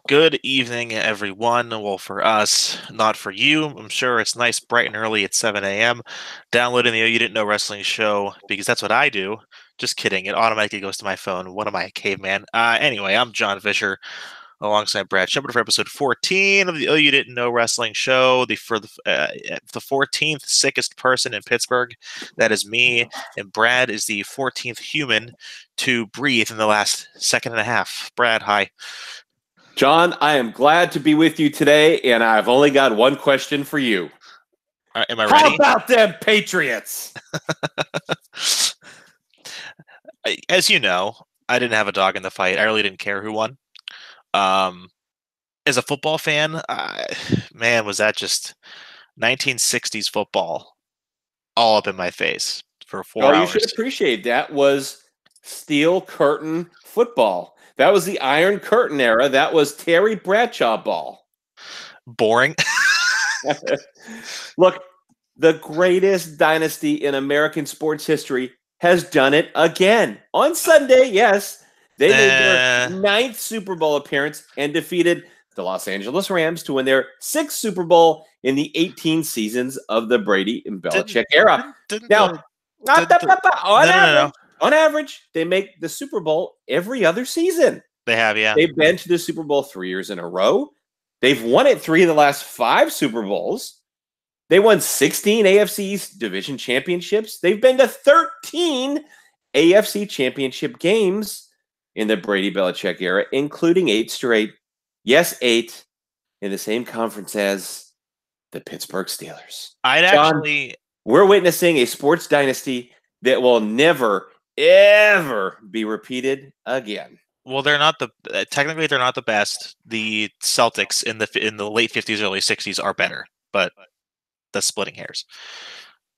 Good evening, everyone. Well, for us, not for you. I'm sure it's nice, bright and early at 7 a.m. Downloading the Oh You Didn't Know Wrestling show because that's what I do. Just kidding. It automatically goes to my phone. What am I, a caveman? Anyway, I'm John Fisher alongside Brad Shepard for episode 14 of the Oh You Didn't Know Wrestling show. The 14th sickest person in Pittsburgh. That is me. And Brad is the 14th human to breathe in the last second and a half. Brad, hi. John, I am glad to be with you today, and I've only got one question for you. Am I How ready? about them Patriots? As you know, I didn't have a dog in the fight. I really didn't care who won. As a football fan, man, was that just 1960s football all up in my face for 4 hours. You should appreciate that was steel curtain football. That was the Iron Curtain era. That was Terry Bradshaw ball. Boring. Look, the greatest dynasty in American sports history has done it again. On Sunday, yes, they made their 9th Super Bowl appearance and defeated the Los Angeles Rams to win their 6th Super Bowl in the 18 seasons of the Brady and Belichick era. On average, they make the Super Bowl every other season. They have, yeah. They've been to the Super Bowl 3 years in a row. They've won it 3 of the last 5 Super Bowls. They won 16 AFC East division championships. They've been to 13 AFC championship games in the Brady Belichick era, including 8 straight. Yes, 8 in the same conference as the Pittsburgh Steelers. We're witnessing a sports dynasty that will never, ever be repeated again. Well, they're not technically they're not the best. The Celtics in the late 50s, early 60s are better, but that's splitting hairs.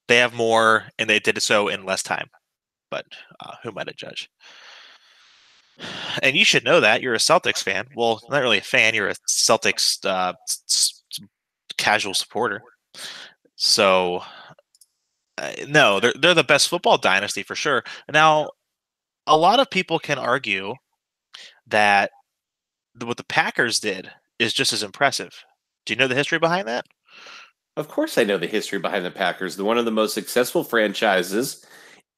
They have more, and they did so in less time. But who might I judge? And you should know that. You're a Celtics fan. Well, not really a fan. You're a Celtics casual supporter. So, no, they're the best football dynasty for sure. Now, a lot of people can argue that what the Packers did is just as impressive. Do you know the history behind that? Of course I know the history behind the Packers. They're one of the most successful franchises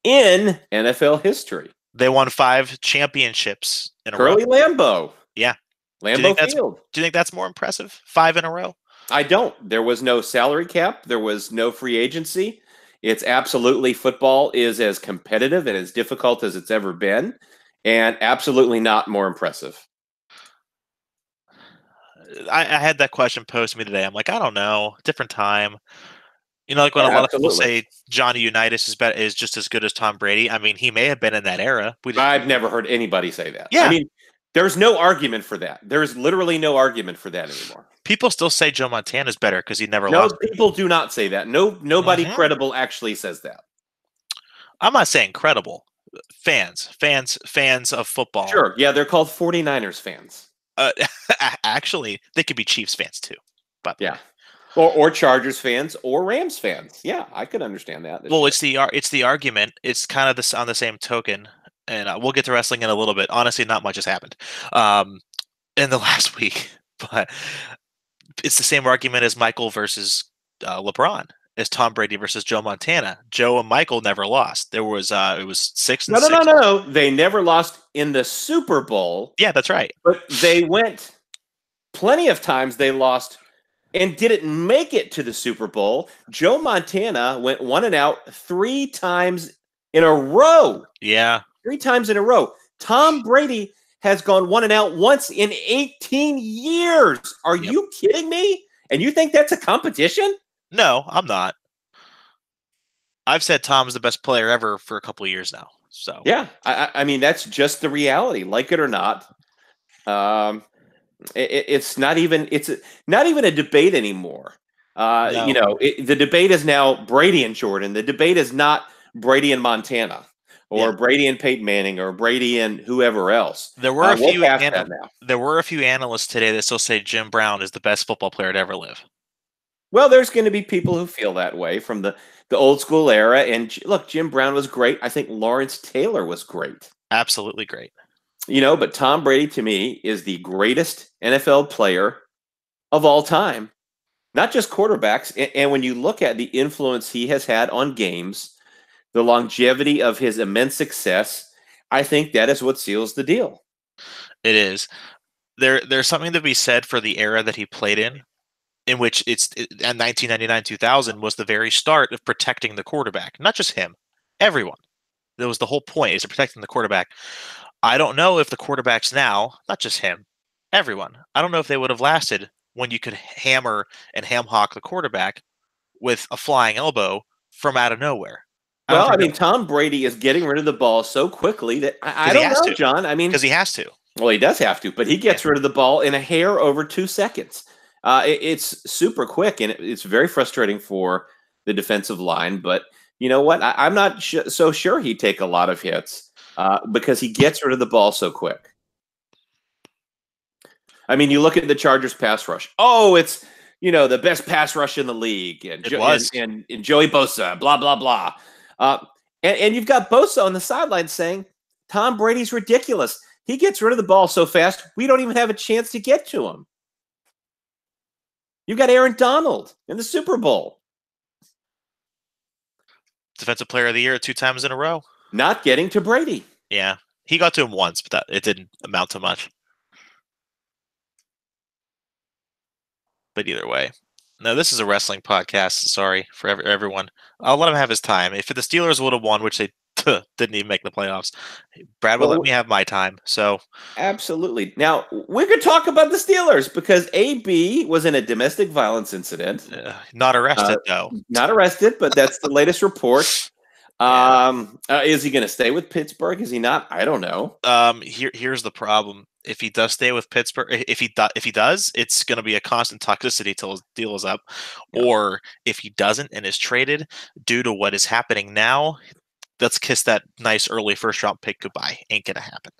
in NFL history. They won 5 championships in a row. Curly Lambeau. Yeah. Lambeau Field. Do you think that's more impressive? 5 in a row? I don't. There was no salary cap. There was no free agency. It's absolutely, football is as competitive and as difficult as it's ever been, and absolutely not more impressive. I had that question posed to me today. I'm like, I don't know. Different time. You know, like when a lot of people say Johnny Unitas is just as good as Tom Brady. I mean, he may have been in that era. I've never heard anybody say that. Yeah. I mean, there's no argument for that. There's literally no argument for that anymore. People still say Joe Montana is better because he never lost. No, people do not say that. Nobody credible actually says that. I'm not saying credible. Fans of football. Sure. Yeah, they're called 49ers fans. Actually, they could be Chiefs fans too. But yeah. Or Chargers fans or Rams fans. Yeah, I could understand that. Well, it's the argument. It's kind of this on the same token, and we'll get to wrestling in a little bit. Honestly, not much has happened in the last week, but it's the same argument as Michael versus LeBron, as Tom Brady versus Joe Montana. Joe and Michael never lost. There was it was 6 and 6. No. They never lost in the Super Bowl. Yeah, that's right. But they went plenty of times. They lost and didn't make it to the Super Bowl. Joe Montana went 1-out 3 times in a row. Yeah. 3 times in a row. Tom Brady has gone 1-out once in 18 years. Are you kidding me? And you think that's a competition? No, I'm not. I've said Tom's the best player ever for a couple of years now. So yeah, I mean, that's just the reality, like it or not. It's not even a debate anymore. No. You know, the debate is now Brady and Jordan. The debate is not Brady and Montana or Brady and Peyton Manning or Brady and whoever else. There were a few analysts today that still say Jim Brown is the best football player to ever live. Well, there's going to be people who feel that way from the old school era. And look, Jim Brown was great. I think Lawrence Taylor was great. Absolutely great. But Tom Brady to me is the greatest NFL player of all time, not just quarterbacks. And when you look at the influence he has had on games, the longevity of his immense success, I think that is what seals the deal. It is. There's something to be said for the era that he played in which at 1999 2000 was the very start of protecting the quarterback, not just him, everyone. That was the whole point, is protecting the quarterback. I don't know if the quarterbacks now, not just him, everyone, I don't know if they would have lasted when you could hammer and ham hock the quarterback with a flying elbow from out of nowhere. Well, I mean, Tom Brady is getting rid of the ball so quickly that I don't know, John. I mean, because he has to. Well, he does have to, but he gets rid of the ball in a hair over 2 seconds. It's super quick, and it's very frustrating for the defensive line. But you know what? I'm not so sure he'd take a lot of hits because he gets rid of the ball so quick. I mean, you look at the Chargers pass rush. Oh, it's the best pass rush in the league, and and Joey Bosa, blah blah blah. And you've got Bosa on the sideline saying Tom Brady's ridiculous. He gets rid of the ball so fast, we don't even have a chance to get to him. You've got Aaron Donald in the Super Bowl. Defensive Player of the Year 2 times in a row. Not getting to Brady. Yeah. He got to him once, but it didn't amount to much. But either way. No, this is a wrestling podcast. Sorry for everyone. I'll let him have his time. If the Steelers would have won, which they didn't even make the playoffs, Brad will let me have my time. So absolutely. Now we could talk about the Steelers because AB was in a domestic violence incident. Not arrested though. Not arrested, but that's the latest report. Is he going to stay with Pittsburgh? Is he not? I don't know. Here's the problem. If he does stay with Pittsburgh, if he does, it's going to be a constant toxicity till his deal is up. Yeah. Or if he doesn't and is traded due to what is happening now, let's kiss that nice early first round pick goodbye. Ain't going to happen.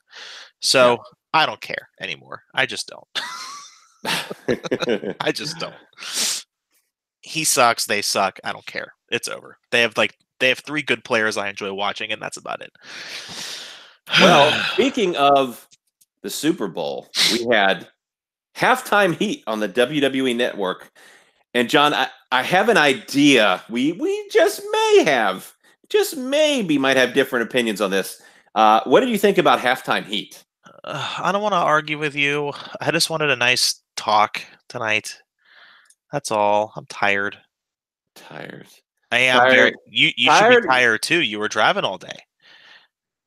So I don't care anymore. I just don't. I just don't. He sucks. They suck. I don't care. It's over. They have 3 good players I enjoy watching, and that's about it. Well, speaking of the Super Bowl, we had halftime heat on the WWE Network. And John, I have an idea. We just maybe might have different opinions on this. What did you think about halftime heat? I don't want to argue with you. I just wanted a nice talk tonight. That's all. I'm tired. Tired. I am very. You should be tired too. You were driving all day.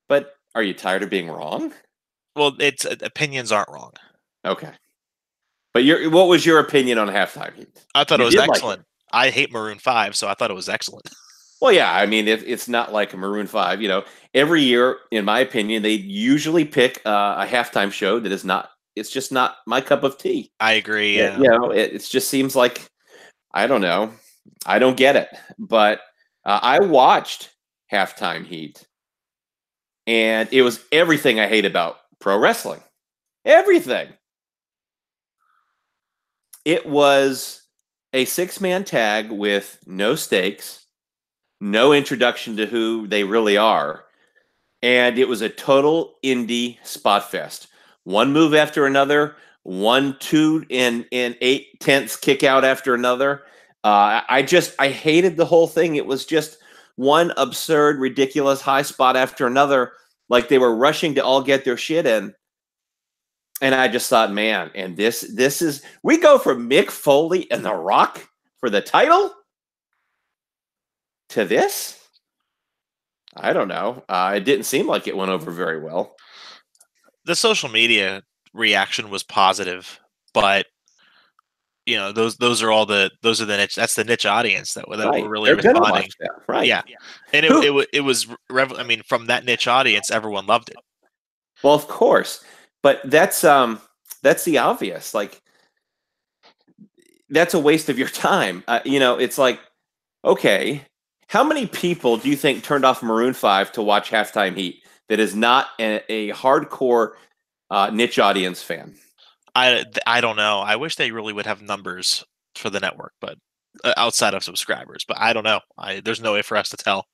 But are you tired of being wrong? Well, it's opinions aren't wrong. Okay. But what was your opinion on halftime heat? I thought it was excellent. I hate Maroon 5, so I thought it was excellent. Well, yeah. I mean, it's not like a Maroon 5. Every year, in my opinion, they usually pick a halftime show that is not. It's just not my cup of tea. I agree. Yeah. It just seems like I don't know. I don't get it. But I watched halftime heat, and it was everything I hate about pro wrestling. Everything. It was a 6-man tag with no stakes, no introduction to who they really are. And it was a total indie spot fest. One move after another, 1, 2, and 8/10 kick out after another. I hated the whole thing. It was just one absurd, ridiculous high spot after another. Like they were rushing to all get their shit in. And I just thought, man, and this is, we go from Mick Foley and The Rock for the title to this? I don't know. It didn't seem like it went over very well. The social media reaction was positive, but those are the niche. That's the niche audience that were really responding. Right. Yeah. And it was. I mean, from that niche audience, everyone loved it. Well, of course, but that's the obvious. Like, that's a waste of your time. It's like, okay, how many people do you think turned off Maroon 5 to watch halftime heat that is not a hardcore niche audience fan? I don't know. I wish they really would have numbers for the network, but outside of subscribers. But I don't know. There's no way for us to tell.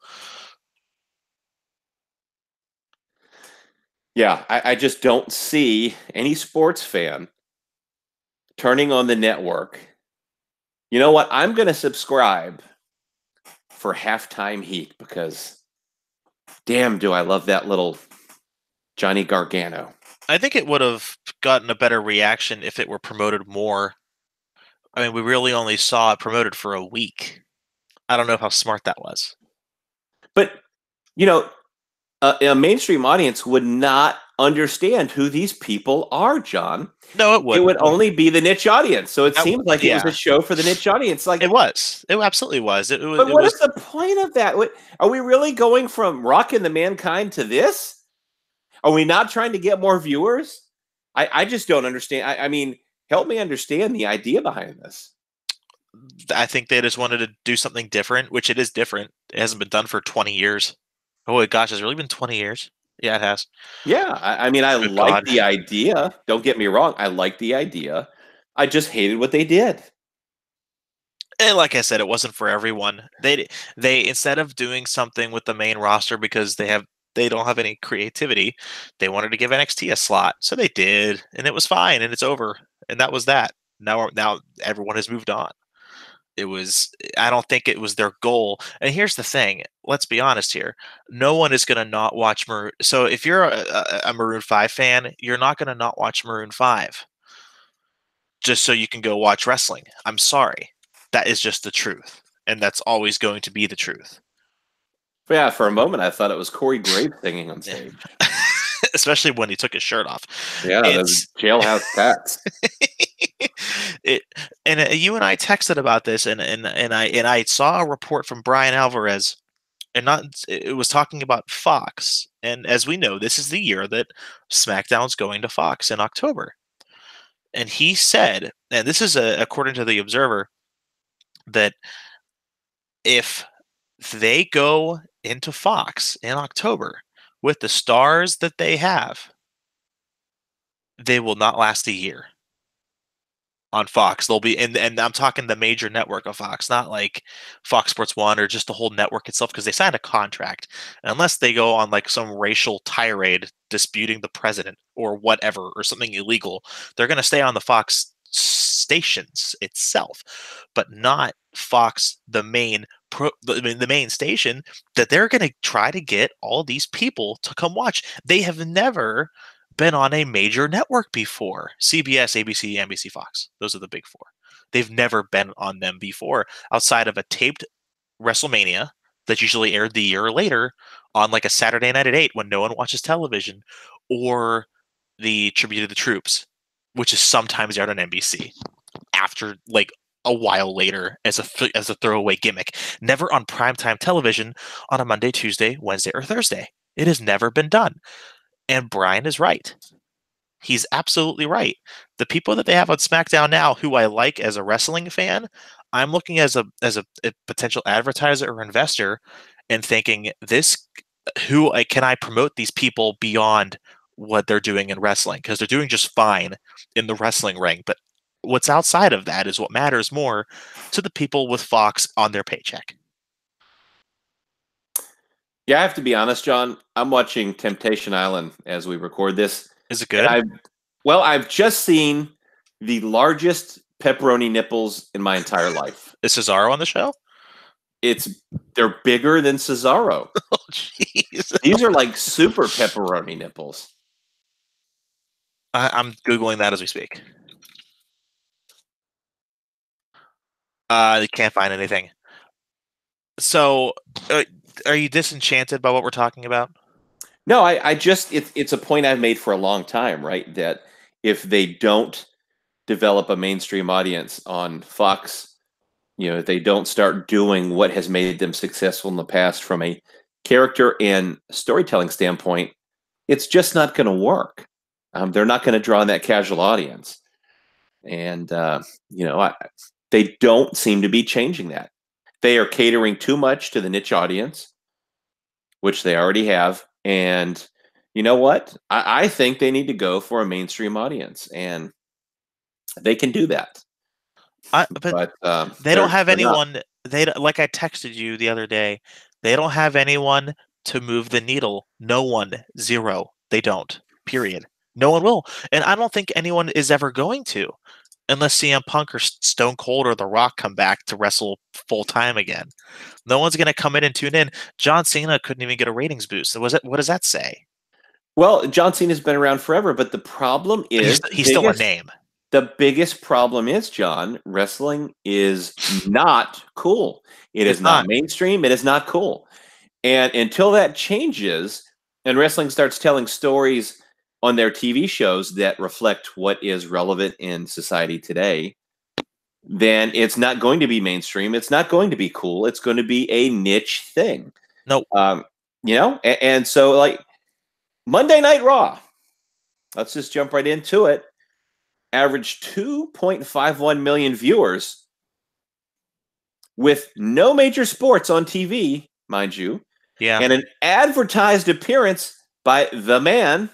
Yeah, I just don't see any sports fan turning on the network. You know what? I'm going to subscribe for halftime heat because damn, do I love that little Johnny Gargano. I think it would have gotten a better reaction if it were promoted more. I mean, we really only saw it promoted for a week. I don't know how smart that was. But, you know, a mainstream audience would not understand who these people are, John. No, it It wouldn't. would only be the niche audience. So it That- seemed like it was a yeah, show for the niche audience. Like, it was. It absolutely was. It was. but It what was. is the point of that? Are we really going from Rockin' the Mankind to this? Are we not trying to get more viewers? I just don't understand. I mean, help me understand the idea behind this. I think they just wanted to do something different, which it is different. It hasn't been done for 20 years. Oh gosh, has it really been 20 years? Yeah, it has. Yeah, I mean, I Good like God. the idea. Don't get me wrong. I like the idea. I just hated what they did. And like I said, it wasn't for everyone. They instead of doing something with the main roster because they don't have any creativity, they wanted to give NXT a slot. So they did, and it was fine, and it's over. And that was that. Now everyone has moved on. It was I don't think it was their goal. And here's the thing, let's be honest here. No one is going to not watch Maroon. So if you're a Maroon 5 fan, you're not going to not watch Maroon 5 just so you can go watch wrestling. I'm sorry. That is just the truth. And that's always going to be the truth. But yeah, for a moment, I thought it was Corey Graves singing on stage. Especially when he took his shirt off. Yeah, those jailhouse tats. it and you and I texted about this, and I saw a report from Brian Alvarez, and not it was talking about Fox. And as we know, this is the year that SmackDown's going to Fox in October. And he said, and this is according to the Observer, that if they go into Fox in October with the stars that they have, they will not last a year on Fox. They'll be and I'm talking the major network of Fox, not like Fox Sports 1 or just the whole network itself, because they signed a contract. And unless they go on like some racial tirade disputing the president or whatever or something illegal, they're going to stay on the Fox stations itself, but not Fox, the main the main station that they're going to try to get all these people to come watch. They have never been on a major network before. CBS, ABC, NBC, Fox. Those are the big four. They've never been on them before outside of a taped WrestleMania that's usually aired the year later on like a Saturday night at 8 when no one watches television, or the Tribute to the Troops, which is sometimes aired on NBC after like a while later as a throwaway gimmick. Never on primetime television on a Monday, Tuesday, Wednesday, or Thursday. It has never been done. And Brian is right. He's absolutely right. The people that they have on SmackDown now, who I like as a wrestling fan, I'm looking as a potential advertiser or investor and thinking, who can I promote these people beyond what they're doing in wrestling? Because they're doing just fine in the wrestling ring, but what's outside of that is what matters more to the people with Fox on their paycheck. Yeah, I have to be honest, John. I'm watching Temptation Island as we record this. Is it good? I've just seen the largest pepperoni nipples in my entire life. Is Cesaro on the show? They're bigger than Cesaro. Oh, jeez. These are like super pepperoni nipples. I'm Googling that as we speak. They can't find anything. So, are you disenchanted by what we're talking about? No, I just it's a point I've made for a long time, right? That if they don't develop a mainstream audience on Fox, if they don't start doing what has made them successful in the past from a character and storytelling standpoint, it's just not going to work. They're not going to draw in that casual audience, and they don't seem to be changing that. They are catering too much to the niche audience, which they already have. And you know what? I think they need to go for a mainstream audience, and they can do that. But they don't have anyone. Like I texted you the other day. They don't have anyone to move the needle. No one. Zero. They don't. period. No one will. And I don't think anyone is ever going to, unless CM Punk or Stone Cold or The Rock come back to wrestle full time again. No one's going to come in and tune in. John Cena couldn't even get a ratings boost. What does that say? Well, John Cena's been around forever, but the problem is He's still a name. The biggest problem is, John, wrestling is not cool. It's not mainstream. It is not cool. And until that changes and wrestling starts telling stories on their TV shows that reflect what is relevant in society today, then it's not going to be mainstream. It's not going to be cool. It's going to be a niche thing. No. And so like Monday Night Raw, let's just jump right into it. Averaged 2.51 million viewers with no major sports on TV, mind you. Yeah. And an advertised appearance by The Man.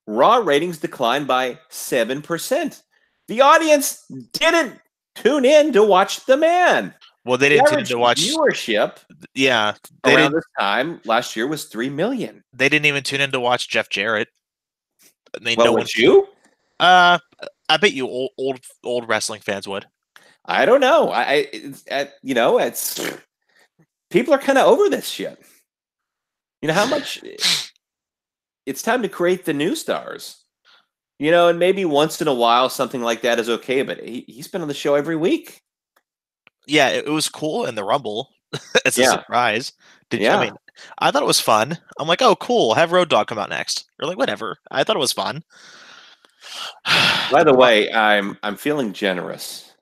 Raw ratings declined by 7%. The audience didn't tune in to watch The Man. Well, they didn't tune in to watch viewership. Yeah. Around this time last year was 3 million. They didn't even tune in to watch Jeff Jarrett. Would you? I bet you old wrestling fans would. I don't know. It's people are kind of over this shit. You know how much it's time to create the new stars. And maybe once in a while something like that is okay, but he's been on the show every week. Yeah, it was cool in the Rumble. It's a surprise. I thought it was fun. I'm like, oh, cool. Have Road Dogg come out next. You're like, whatever. I thought it was fun. By the way, I'm feeling generous,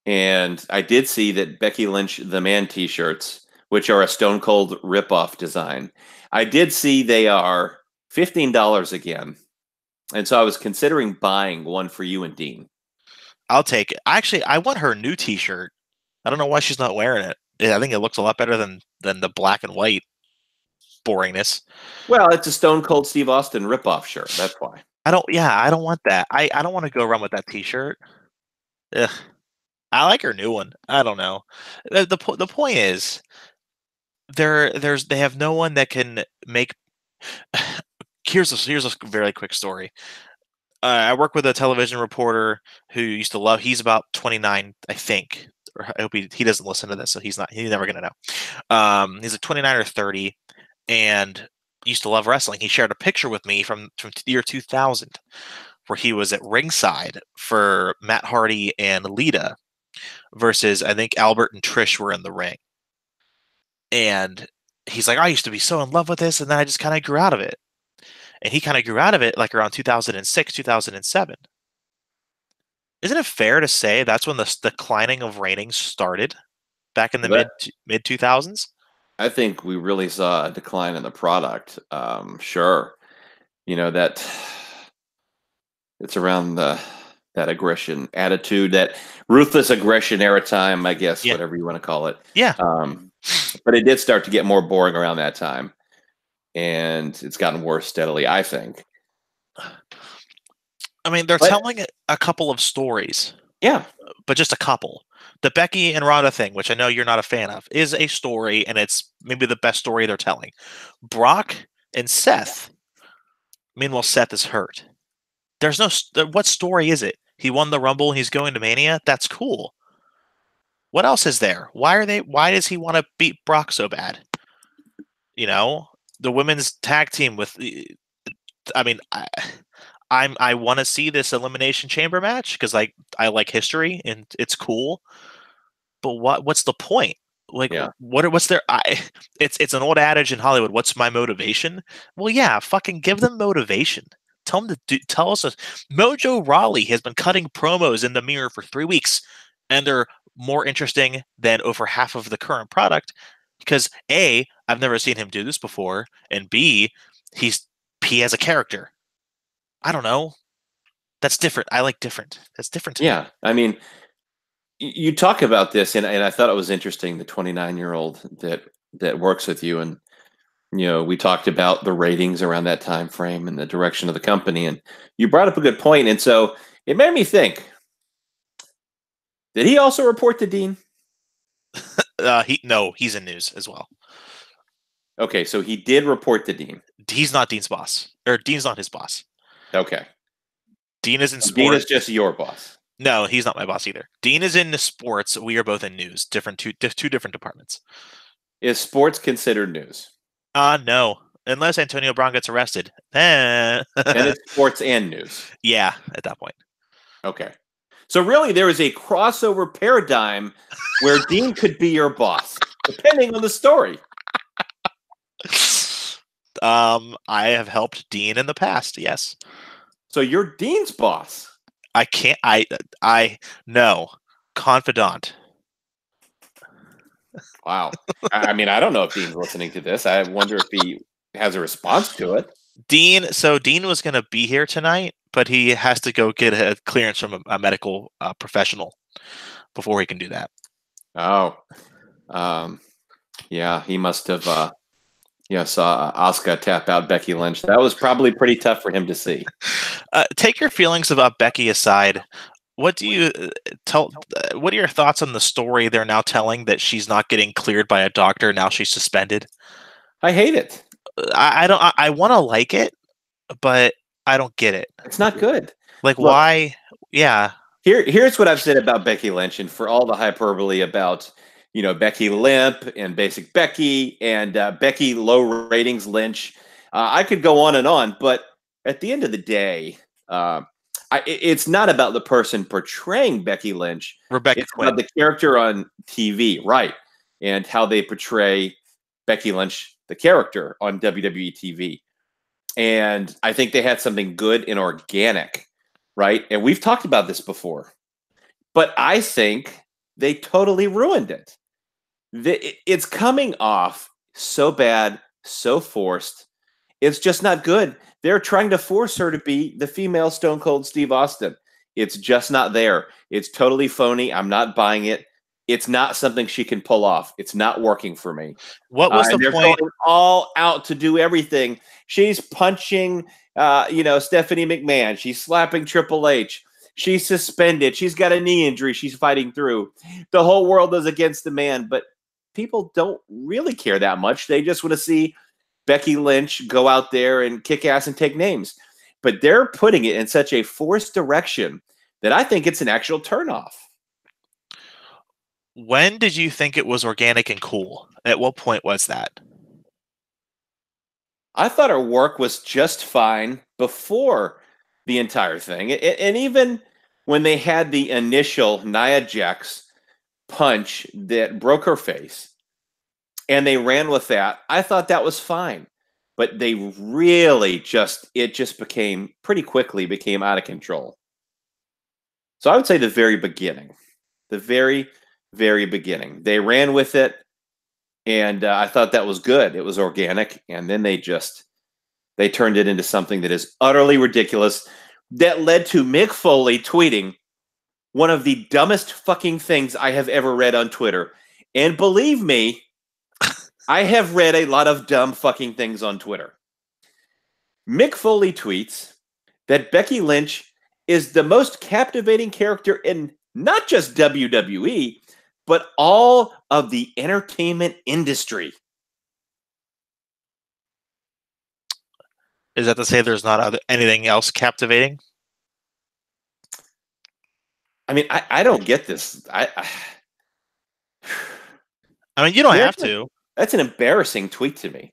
and I did see that Becky Lynch The Man T-shirts, which are a Stone Cold ripoff design, I did see they are $15 again, and so I was considering buying one for you and Dean. I'll take it. Actually, I want her new T-shirt. I don't know why she's not wearing it. I think it looks a lot better than the black and white boringness. Well, it's a Stone Cold Steve Austin ripoff shirt. That's why. I don't want that. I don't want to go around with that T-shirt. Ugh. I like her new one. I don't know. The point is, they have no one that can make. Here's a very quick story. I work with a television reporter who used to love. He's about 29, I think. Or I hope he doesn't listen to this, so he's never gonna know. He's like 29 or 30, and used to love wrestling. He shared a picture with me from the year 2000, where he was at ringside for Matt Hardy and Lita versus, I think, Albert and Trish were in the ring. And he's like, I used to be so in love with this, and then I just kind of grew out of it. And he kind of grew out of it like around 2006, 2007. Isn't it fair to say that's when the declining of ratings started back in the mid 2000s? I think we really saw a decline in the product. Sure. That it's around that aggression attitude, that ruthless aggression era time, I guess, whatever you want to call it. Yeah. But it did start to get more boring around that time. And it's gotten worse steadily, I think. I mean, they're telling a couple of stories. Yeah. But just a couple. The Becky and Ronda thing, which I know you're not a fan of, is a story, and it's maybe the best story they're telling. Brock and Seth. Meanwhile, Seth is hurt. There's no. What story is it? He won the Rumble and he's going to Mania. That's cool. What else is there? Why does he want to beat Brock so bad? The women's tag team with. I mean, I want to see this Elimination Chamber match because I like history and it's cool. But what's the point? What's their? It's an old adage in Hollywood. What's my motivation? Well, yeah, fucking give them motivation. Tell them to tell us. Mojo Rawley has been cutting promos in the mirror for 3 weeks, and they're more interesting than over half of the current product because A, I've never seen him do this before, and B, he has a character. I don't know. That's different. I like different. That's different. Yeah, I mean, you talk about this, and I thought it was interesting. The 29-year-old that works with you, and we talked about the ratings around that time frame and the direction of the company, and you brought up a good point, and so it made me think: did he also report to Dean? No, he's in news as well. Okay, so he did report to Dean. He's not Dean's boss, or Dean's not his boss. Okay. Dean is in Dean is sports. just your boss. No, he's not my boss either. Dean is in the sports. We are both in news. Two different departments. Is sports considered news? No. Unless Antonio Brown gets arrested. And it's sports and news. Yeah, at that point. Okay. So really there is a crossover paradigm where Dean could be your boss, depending on the story. I have helped Dean in the past, yes. So you're Dean's boss. I can't no. Confidant. Wow. I mean, I don't know if Dean's listening to this. I wonder if he has a response to it. Dean was going to be here tonight, but he has to go get a clearance from a medical professional before he can do that. Oh. Yeah, he must have saw Asuka tap out Becky Lynch. That was probably pretty tough for him to see. Take your feelings about Becky aside. What do you what are your thoughts on the story they're now telling that she's not getting cleared by a doctor, now she's suspended? I hate it. I want to like it, but I don't get it. It's not good. Like, look, why? Yeah. Here's what I've said about Becky Lynch, and for all the hyperbole about, Becky Limp and Basic Becky and Becky low ratings Lynch, I could go on, but at the end of the day, it's not about the person portraying Becky Lynch. Rebecca it's Quinn. about the character on TV, right? And how they portray Becky Lynch, the character, on WWE TV. And I think they had something good and organic, right? And we've talked about this before. But I think they totally ruined it. It's coming off so bad, so forced. It's just not good. They're trying to force her to be the female Stone Cold Steve Austin. It's just not there. It's totally phony. I'm not buying it. It's not something she can pull off. It's not working for me. What was the point? Going all out to do everything. She's punching, Stephanie McMahon. She's slapping Triple H. She's suspended. She's got a knee injury she's fighting through. The whole world is against the man, but people don't really care that much. They just want to see Becky Lynch go out there and kick ass and take names. But they're putting it in such a forced direction that I think it's an actual turnoff. When did you think it was organic and cool? At what point was that? I thought her work was just fine before the entire thing. And even when they had the initial Nia Jax punch that broke her face, and they ran with that, I thought that was fine. But they really pretty quickly became out of control. So I would say the very beginning, the very, very beginning, they ran with it. And I thought that was good. It was organic. And then they turned it into something that is utterly ridiculous. That led to Mick Foley tweeting one of the dumbest fucking things I have ever read on Twitter. And believe me, I have read a lot of dumb fucking things on Twitter. Mick Foley tweets that Becky Lynch is the most captivating character in not just WWE, but all of the entertainment industry. Is that to say there's not anything else captivating? I mean, I don't get this. I mean, you don't have to. That's an embarrassing tweet to me.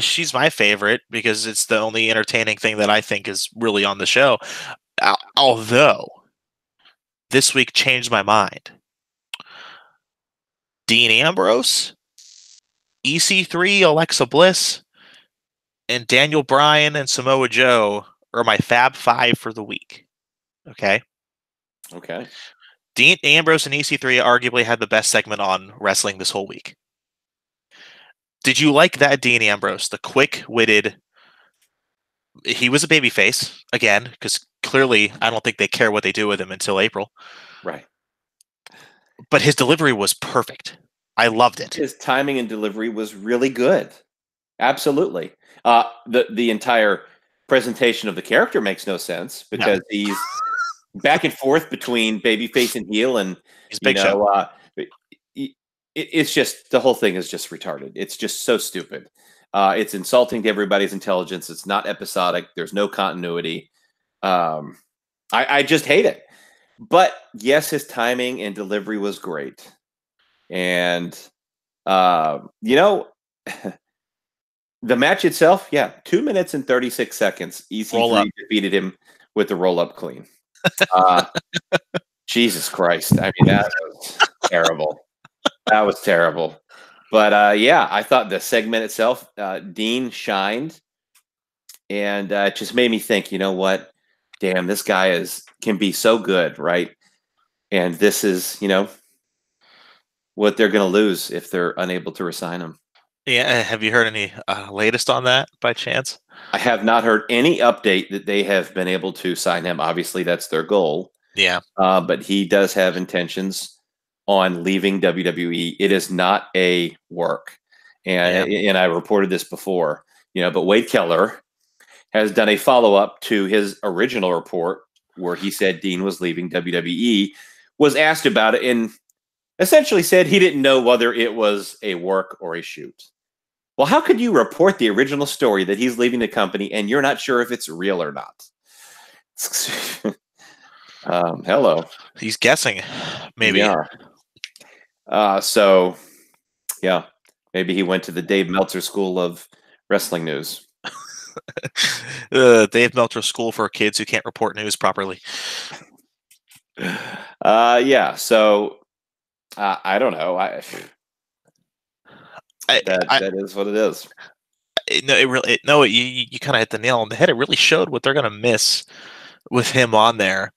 She's my favorite because it's the only entertaining thing that I think is really on the show. Although, this week changed my mind. Dean Ambrose, EC3, Alexa Bliss, and Daniel Bryan and Samoa Joe are my Fab Five for the week. Okay? Okay. Dean Ambrose and EC3 arguably had the best segment on wrestling this whole week. Did you like that Dean Ambrose, the quick-witted? He was a babyface, again, because clearly I don't think they care what they do with him until April. Right. But his delivery was perfect. I loved it. His timing and delivery was really good. Absolutely. The entire presentation of the character makes no sense because he's back and forth between babyface and heel, and he's Big Show. it's just the whole thing is just retarded. It's just so stupid. It's insulting to everybody's intelligence. It's not episodic. There's no continuity. Um, I just hate it. But yes, his timing and delivery was great. And you know, the match itself, yeah, 2 minutes and 36 seconds. Roll up. EC3 defeated him with the roll up clean. Uh, Jesus Christ. I mean, that was terrible. That was terrible. But yeah, I thought the segment itself, Dean shined, and it just made me think. You know what? Damn, this guy can be so good, right? And this is, what they're going to lose if they're unable to resign him. Yeah, have you heard any latest on that by chance? I have not heard any update that they have been able to sign him. Obviously, that's their goal. Yeah. But he does have intentions on leaving WWE. It is not a work. And I reported this before, but Wade Keller has done a follow-up to his original report where he said Dean was leaving WWE, was asked about it, and essentially said he didn't know whether it was a work or a shoot. Well, how could you report the original story that he's leaving the company and you're not sure if it's real or not? Hello. He's guessing, maybe. Yeah. So, yeah, maybe he went to the Dave Meltzer School of Wrestling News. Dave Meltzer School for kids who can't report news properly. Yeah. So, I don't know. That is what it is. You kind of hit the nail on the head. It really showed what they're going to miss with him on there.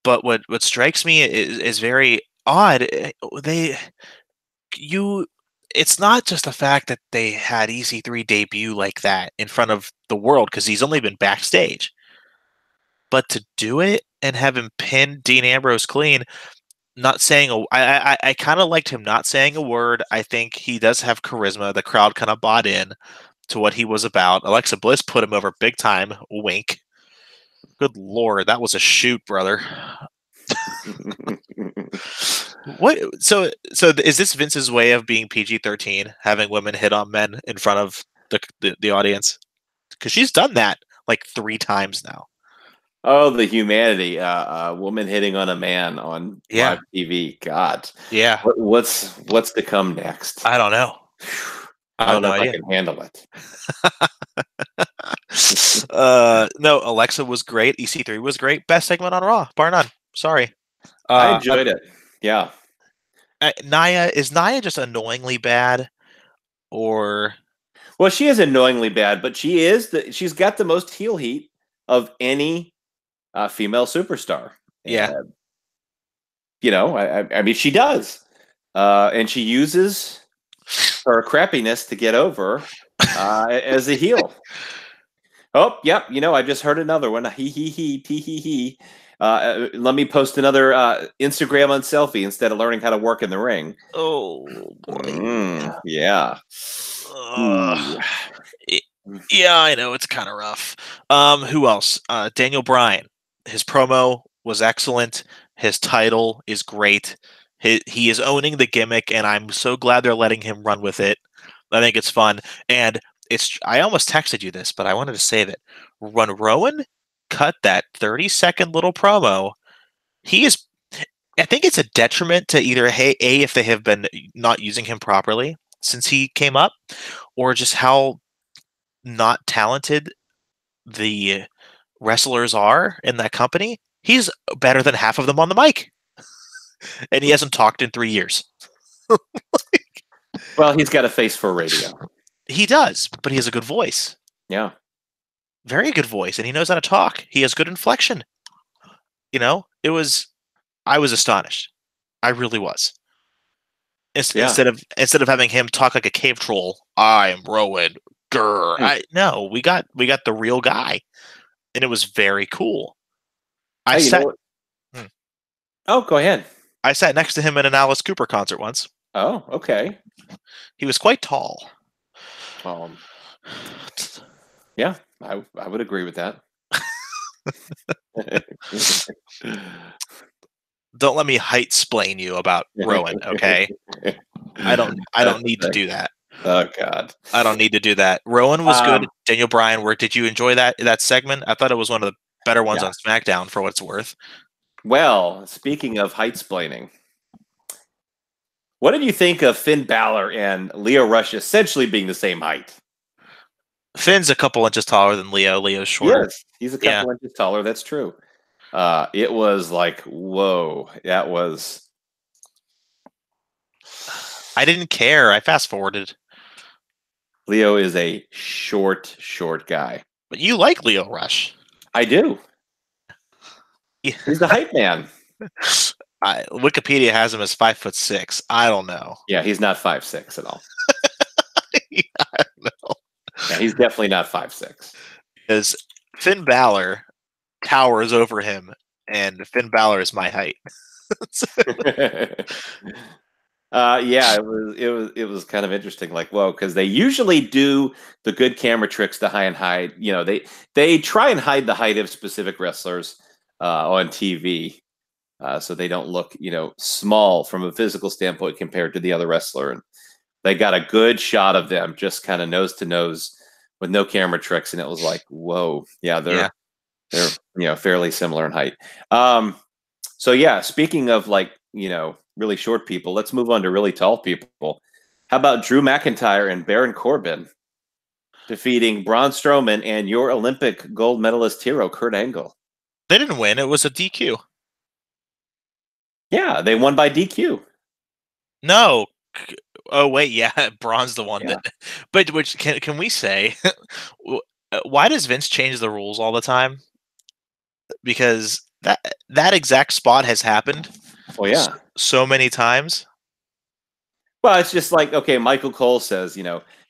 But what strikes me is very odd. It's not just the fact that they had EC3 debut like that in front of the world, because he's only been backstage. But to do it and have him pin Dean Ambrose clean, not saying I kind of liked him not saying a word. I think he does have charisma. The crowd kind of bought in to what he was about. Alexa Bliss put him over big time. Wink. Good Lord, that was a shoot, brother. What? So is this Vince's way of being PG-13, having women hit on men in front of the audience? Because she's done that like 3 times now. Oh, the humanity! A woman hitting on a man on live TV. God, yeah. What's to come next? I don't know. I don't know if I can handle it. No, Alexa was great. EC3 was great. Best segment on Raw, bar none. Sorry. I enjoyed it. Yeah. Is Nia just annoyingly bad, or? Well, she is annoyingly bad, but she's got the most heel heat of any female superstar. Yeah. I mean, she does, and she uses her crappiness to get over as a heel. Oh, yep. I just heard another one. He. Let me post another Instagram on selfie instead of learning how to work in the ring. Oh boy. Yeah. Yeah, I know it's kind of rough. Who else? Daniel Bryan. His promo was excellent. His title is great. He is owning the gimmick, and I'm so glad they're letting him run with it. I think it's fun, and I almost texted you this, but I wanted to save it. When Rowan cut that 30-second little promo, I think it's a detriment to either if they have been not using him properly since he came up, or just how not talented the wrestlers are in that company. He's better than half of them on the mic, and he hasn't talked in 3 years. Well, he's got a face for radio. He does, but he has a good voice. Yeah. Very good voice, and he knows how to talk. He has good inflection. I was astonished. I really was. Instead of having him talk like a cave troll, I'm Rowan. No, we got the real guy, and it was very cool. Oh, go ahead. I sat next to him at an Alice Cooper concert once. Oh, okay. He was quite tall. Yeah, I would agree with that. Don't let me height splain you about Rowan, okay? I don't need to do that. Oh God. I don't need to do that. Rowan was good. Um, Daniel Bryan, where did you enjoy that segment? I thought it was one of the better ones yeah. on SmackDown for what it's worth. Well, speaking of height splaining, what did you think of Finn Balor and Leo Rush essentially being the same height? Finn's a couple inches taller than Leo. Leo's shorter. Yes, he's a Yeah. couple inches taller. That's true. It was like, whoa, that was. I didn't care. I fast forwarded. Leo is a short guy. But you like Leo Rush. I do. Yeah. He's the hype man. Wikipedia has him as 5'6". I don't know. Yeah, he's not 5'6" at all. I don't know. Yeah, he's definitely not 5'6". Because Finn Balor towers over him, and Finn Balor is my height. Yeah, it was kind of interesting. Like, whoa, because they usually do the good camera tricks to hide. You know, they try and hide the height of specific wrestlers on TV, so they don't look, small from a physical standpoint compared to the other wrestler. And they got a good shot of them just kind of nose to nose with no camera tricks, and it was like, whoa, yeah, they're fairly similar in height. So yeah, speaking of like, really short people, let's move on to really tall people. How about Drew McIntyre and Baron Corbin defeating Braun Strowman and your Olympic gold medalist hero, Kurt Angle? They didn't win. It was a DQ. Yeah, they won by DQ. No. Oh wait, yeah, Braun's the one Yeah. that. But which can we say? Why does Vince change the rules all the time? Because that exact spot has happened. Well, yeah. So many times. Well, it's just like, okay, Michael Cole says,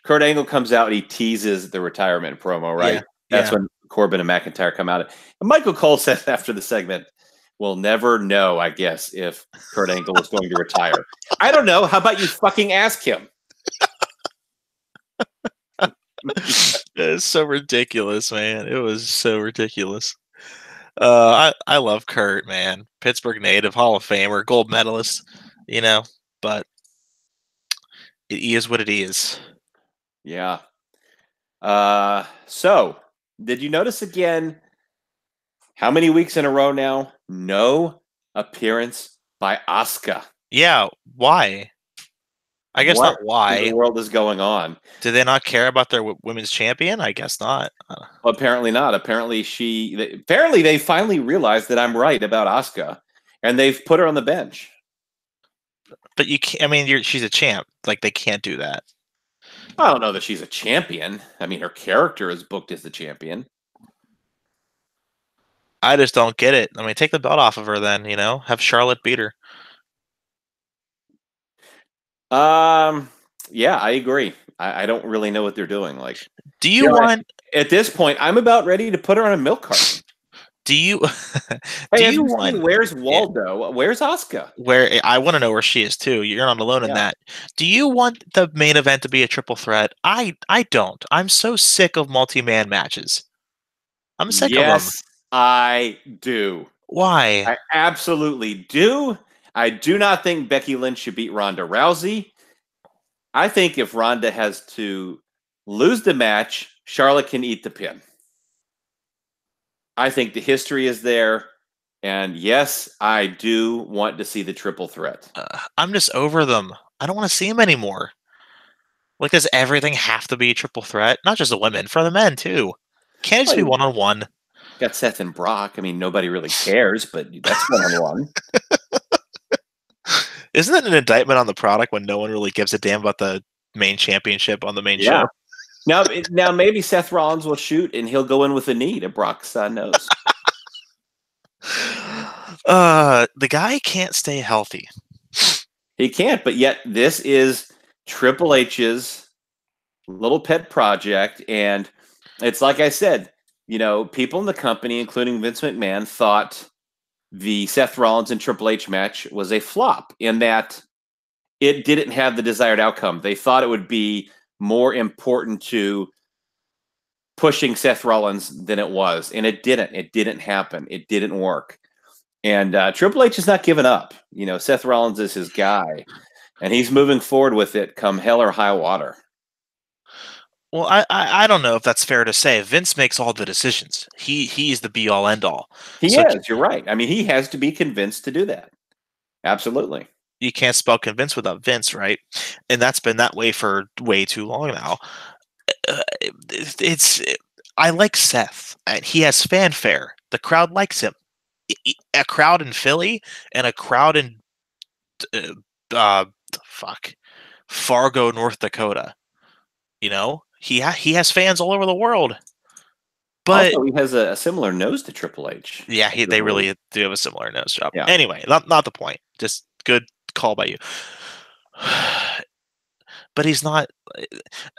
Kurt Angle comes out and he teases the retirement promo, right? Yeah, That's when Corbin and McIntyre come out. And Michael Cole says after the segment, we'll never know, I guess, if Kurt Angle is going to retire. I don't know. How about you fucking ask him? It's so ridiculous, man. It was so ridiculous. I love Kurt, man. Pittsburgh native, Hall of Famer, gold medalist, but it is what it is. Yeah. So did you notice again how many weeks in a row now? No appearance by Asuka. Yeah, why? I guess What not why. in the world is going on? Do they not care about their women's champion? I guess not. Well, apparently not. Apparently they finally realized that I'm right about Asuka, and they've put her on the bench. But you can't. I mean, she's a champ. Like, they can't do that. I don't know that she's a champion. I mean, her character is booked as the champion. I just don't get it. I mean, take the belt off of her then. Have Charlotte beat her. Yeah, I agree. I don't really know what they're doing. Like, do you want? At this point, I'm about ready to put her on a milk carton. Do you? Hey, you want? Where's Waldo? Yeah. Where's Asuka? Where I want to know where she is too. You're not alone in that. Do you want the main event to be a triple threat? I don't. I'm so sick of multi-man matches. I'm sick of them. Yes, I do. Why? I absolutely do. I do not think Becky Lynch should beat Ronda Rousey. I think if Ronda has to lose the match, Charlotte can eat the pin. I think the history is there. And yes, I do want to see the triple threat. I'm just over them. I don't want to see them anymore. Like, does everything have to be a triple threat? Not just the women, for the men too. Can't it just be one-on-one? Got Seth and Brock. I mean, nobody really cares, but that's one-on-one. Isn't that an indictment on the product when no one really gives a damn about the main championship on the main show? Now maybe Seth Rollins will shoot and he'll go in with a knee to Brock's nose. The guy can't stay healthy. He can't, but yet this is Triple H's little pet project. And it's like I said, people in the company, including Vince McMahon, thought the Seth Rollins and Triple H match was a flop in that it didn't have the desired outcome. They thought it would be more important to pushing Seth Rollins than it was. And it didn't. It didn't happen. It didn't work. And Triple H is not giving up. You know, Seth Rollins is his guy, and he's moving forward with it come hell or high water. Well, I don't know if that's fair to say. Vince makes all the decisions. He's the be all end all. He So is. You're right. I mean, he has to be convinced to do that. Absolutely. you can't spell convince without Vince, right? And that's been that way for way too long now. It's I like Seth, and he has fanfare. The crowd likes him. A crowd in Philly and a crowd in uh, fuck Fargo, North Dakota. You know, he has fans all over the world. But also, he has a similar nose to Triple H. yeah, they really do have a similar nose job. Yeah. Anyway, not the point. Just good call by you. But he's not.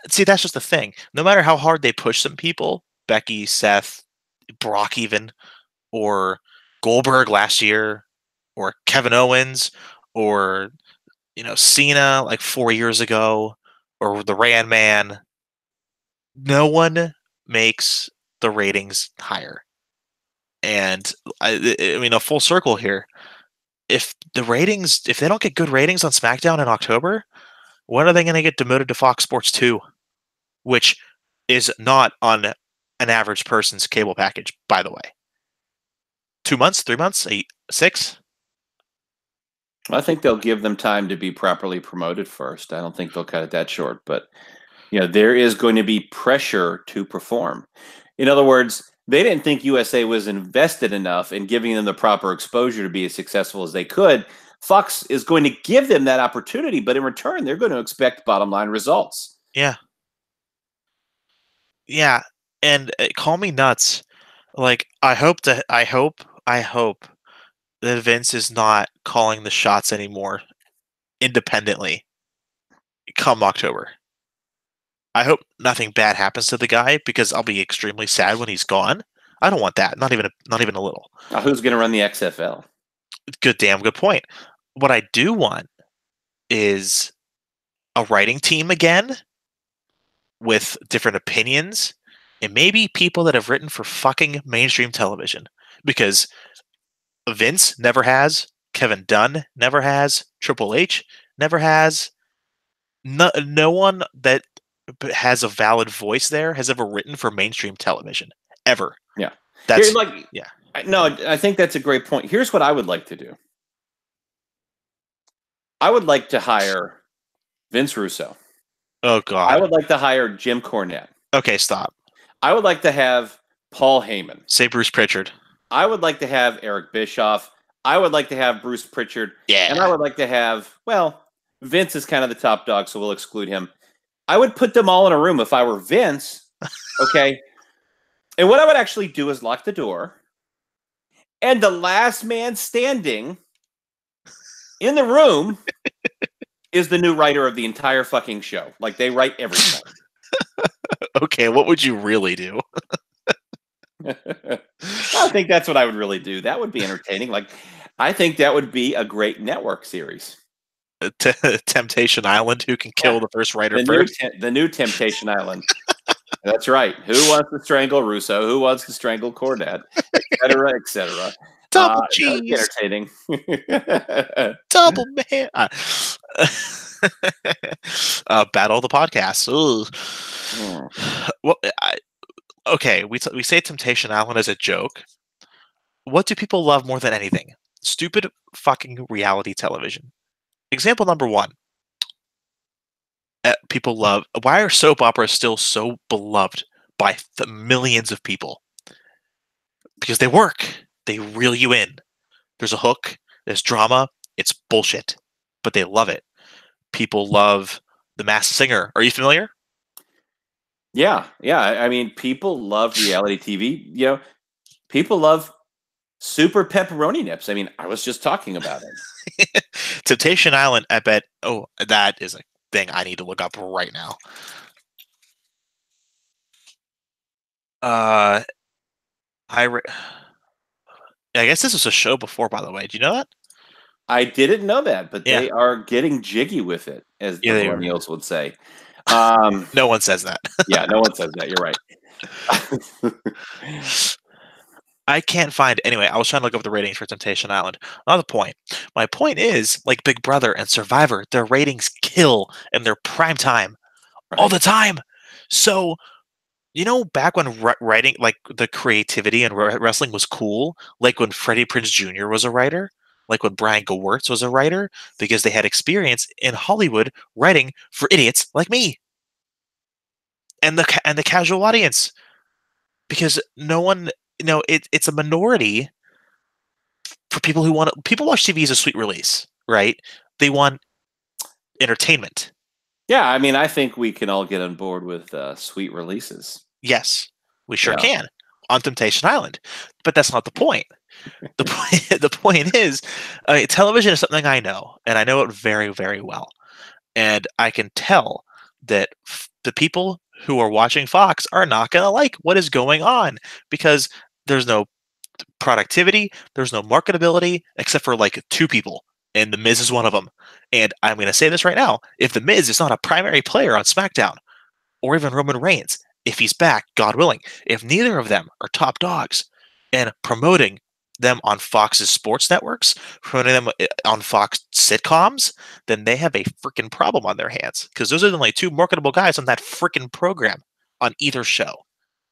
See, that's just the thing. No matter how hard they push some people, Becky, Seth, Brock, even, or Goldberg last year, or Kevin Owens, or Cena like 4 years ago, or the Ran Man, no one makes the ratings higher. And I mean, a full circle here. If they don't get good ratings on SmackDown in October, when are they going to get demoted to Fox Sports 2? Which is not on an average person's cable package, by the way. 2 months, 3 months, 6? I think they'll give them time to be properly promoted first. I don't think they'll cut it that short, but there is going to be pressure to perform. In other words, they didn't think USA was invested enough in giving them the proper exposure to be as successful as they could. Fox is going to give them that opportunity, but in return, they're going to expect bottom line results. Yeah. Yeah. And call me nuts. Like, I hope that Vince is not calling the shots anymore independently come October. I hope nothing bad happens to the guy, because I'll be extremely sad when he's gone. I don't want that. Not even a little. Who's going to run the XFL? Good point. What I do want is a writing team again with different opinions, and maybe people that have written for fucking mainstream television, because Vince never has, Kevin Dunn never has, Triple H never has. No one that has a valid voice there has ever written for mainstream television ever. Yeah, that's yeah. No, I think that's a great point. Here's what I would like to do. I would like to hire Vince Russo. Oh God. I would like to hire Jim Cornette. Okay, stop. I would like to have Paul Heyman. Say Bruce Pritchard. I would like to have Eric Bischoff. I would like to have Bruce Pritchard. Yeah. And I would like to have, Vince is kind of the top dog, so we'll exclude him. I would put them all in a room if I were Vince. Okay. And what I would actually do is lock the door. And the last man standing in the room is the new writer of the entire fucking show. Like, they write everything. Okay, what would you really do? I think that's what I would really do. That would be entertaining. Like, I think that would be a great network series. Temptation Island, who can kill the first writer first? The new Temptation Island. That's right. Who wants to strangle Russo? Who wants to strangle Cornette? Et cetera, et cetera. Double cheese. Entertaining. Double man. Battle the podcast. Well, okay, we say Temptation Island as a joke. What do people love more than anything? Stupid fucking reality television. Example number one. People love. Why are soap operas still so beloved by the millions of people? Because they work. They reel you in. There's a hook. There's drama. It's bullshit, but they love it. People love The Masked Singer. Are you familiar? Yeah. I mean, people love reality TV. People love Super Pepperoni Nips. I mean, I was just talking about it. Temptation Island, I bet. Oh, that is a thing I need to look up right now. I guess this was a show before, by the way. Do you know that? I didn't know that, but they are getting jiggy with it, as the millennials would say. No one says that. Yeah, no one says that. You're right. I can't find anyway. I was trying to look up the ratings for Temptation Island. Not the point. My point is, like Big Brother and Survivor, their ratings kill in their prime time all Right. the time. So back when writing, like the creativity and wrestling was cool, like when Freddie Prinze Jr. was a writer, like when Brian Gewirtz was a writer, because they had experience in Hollywood writing for idiots like me and the casual audience. Because no one, it's a minority for people who want to. People watch TV as a sweet release, right? They want entertainment. Yeah, I mean, I think we can all get on board with sweet releases. Yes, we sure Yeah. can on Temptation Island, but that's not the point. The point the point is, television is something I know, and I know it very, very well. And I can tell that the people who are watching Fox are not going to like what is going on because there's no productivity, there's no marketability except for like two people, and The Miz is one of them. And I'm going to say this right now: if The Miz is not a primary player on SmackDown, or even Roman Reigns, if he's back, God willing, if neither of them are top dogs and promoting them on Fox's sports networks, promoting them on Fox sitcoms, then they have a freaking problem on their hands because those are the only two marketable guys on that freaking program on either show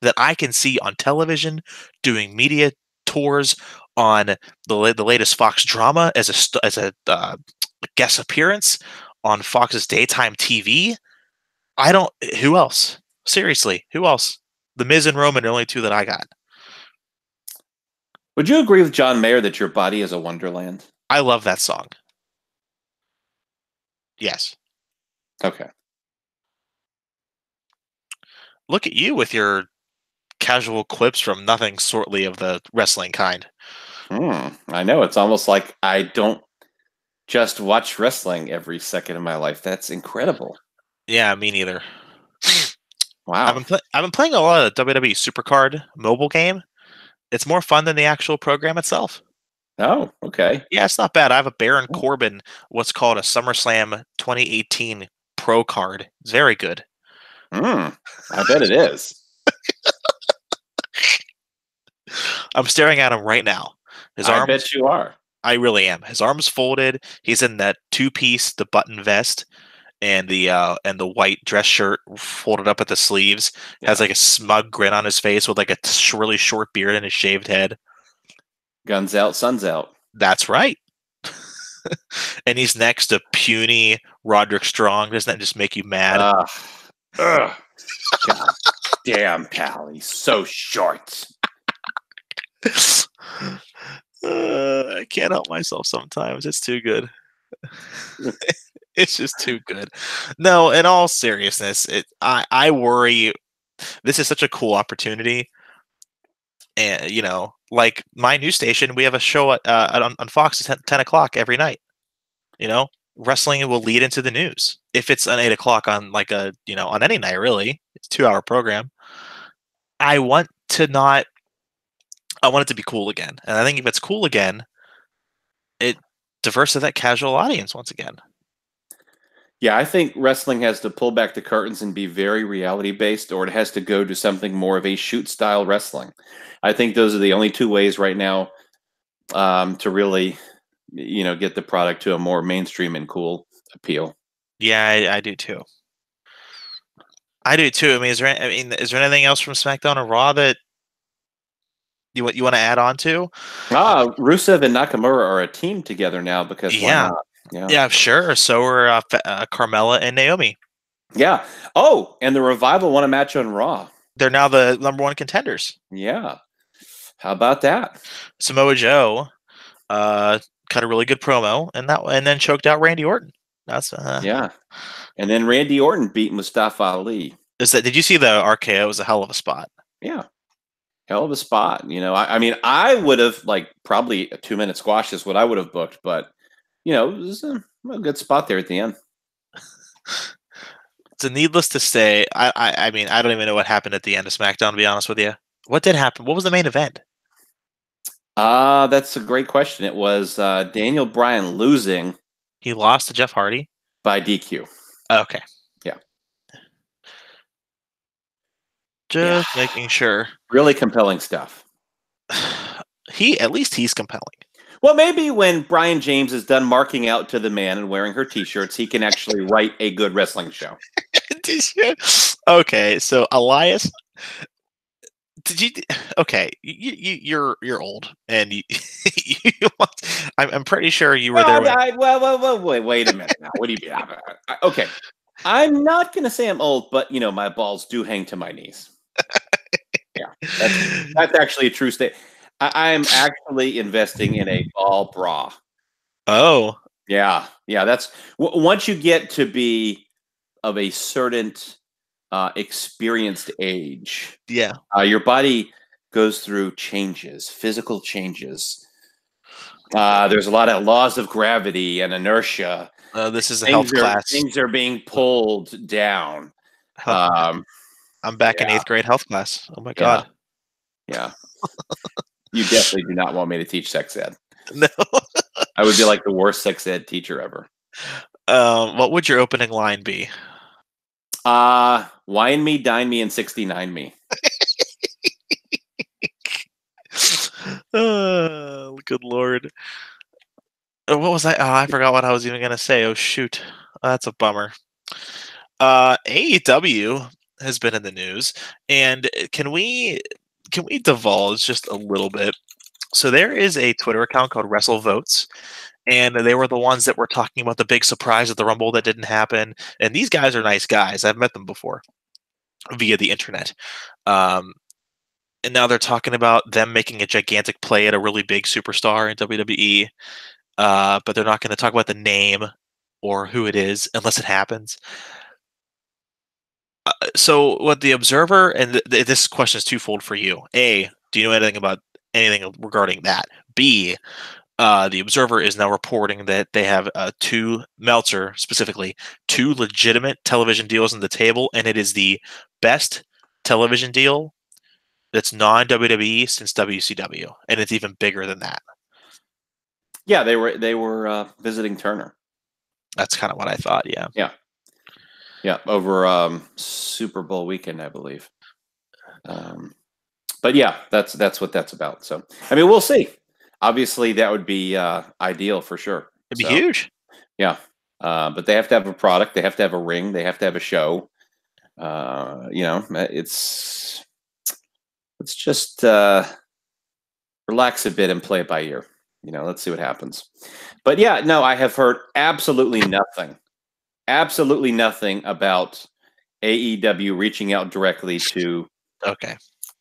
that I can see on television doing media tours on the latest Fox drama as a guest appearance on Fox's daytime TV. I don't. Who else? Seriously, who else? The Miz and Roman are the only two that I got. Would you agree with John Mayer that your body is a wonderland? I love that song. Yes. Okay. Look at you with your casual clips from nothing shortly of the wrestling kind. I know. It's almost like I don't just watch wrestling every second of my life. That's incredible. Yeah, me neither. Wow. I've been playing a lot of WWE Supercard mobile game. It's more fun than the actual program itself. Oh, okay. Yeah, it's not bad. I have a Baron Corbin, what's called a SummerSlam 2018 Pro card. It's very good. I bet it is. I'm staring at him right now. I bet you are. I really am. His arms folded. He's in that two-piece, the button vest, and the white dress shirt folded up at the sleeves. Has like a smug grin on his face with like a really short beard and a shaved head. Guns out, suns out. That's right. And he's next to puny Roderick Strong. Doesn't that just make you mad? God damn, pal. He's so short. I can't help myself sometimes. It's too good. It's just too good. No, in all seriousness, I worry. This is such a cool opportunity, and like my news station, we have a show on Fox at 10 o'clock every night. Wrestling will lead into the news if it's on 8 o'clock on like on any night really. It's a 2-hour program. I want it to be cool again, and I think if it's cool again, it diverts to that casual audience once again. Yeah, I think wrestling has to pull back the curtains and be very reality based, or it has to go to something more of a shoot style wrestling. I think those are the only two ways right now to really, get the product to a more mainstream and cool appeal. Yeah, I do too. I do too. I mean, is there anything else from SmackDown or Raw that you want to add on to? Rusev and Nakamura are a team together now because why not? Yeah, sure. So are Carmella and Naomi. Yeah. Oh, and the Revival won a match on Raw. They're now the number one contenders. Yeah. How about that? Samoa Joe cut a really good promo and then choked out Randy Orton. That's yeah. And then Randy Orton beat Mustafa Ali. Did you see the RKO? It was a hell of a spot. Yeah. Hell of a spot. I mean, I would have probably a 2-minute squash is what I would have booked, but it was a good spot there at the end. So needless to say, I mean, I don't even know what happened at the end of SmackDown, to be honest with you. What did happen? What was the main event? That's a great question. It was Daniel Bryan losing. He lost to Jeff Hardy? By DQ. Okay. Yeah. Just making sure. Really compelling stuff. At least he's compelling. Well, maybe when Brian James is done marking out to the man and wearing her T-shirts, he can actually write a good wrestling show. Okay, so Elias, did you? Okay, you're old, and I'm pretty sure you were there. Well, wait a minute now. What do you mean? Okay, I'm not going to say I'm old, but my balls do hang to my knees. Yeah, that's actually a true statement. I'm actually investing in a ball bra. Oh, yeah. That's once you get to be of a certain experienced age. yeah. Your body goes through changes, physical changes. There's a lot of laws of gravity and inertia. This is a health class. Things are being pulled down. I'm back in 8th grade health class. Oh my god. Yeah. You definitely do not want me to teach sex ed. No. I would be like the worst sex ed teacher ever. What would your opening line be? Wine me, dine me, and 69 me. Good lord. What was that? Oh, I forgot what I was even gonna say. Oh shoot. That's a bummer. AEW has been in the news, and can we divulge just a little bit? So there is a Twitter account called WrestleVotes, and they were the ones that were talking about the big surprise of the Rumble that didn't happen. And these guys are nice guys. I've met them before via the internet. And now they're talking about them making a gigantic play at a really big superstar in WWE, but they're not going to talk about the name or who it is unless it happens. So what the Observer, and this question is twofold for you. A, do you know anything regarding that? B, the Observer is now reporting that they have Meltzer specifically, 2 legitimate television deals on the table, and it is the best television deal that's non-WWE since WCW, and it's even bigger than that. Yeah, they were visiting Turner. That's kind of what I thought. Yeah, over Super Bowl weekend, I believe. But yeah, that's what that's about. So, I mean, we'll see. Obviously, that would be ideal for sure. It'd be huge. Yeah, but they have to have a product. They have to have a ring. They have to have a show. Let's just relax a bit and play it by ear. Let's see what happens. But yeah, no, I have heard absolutely nothing about AEW reaching out directly to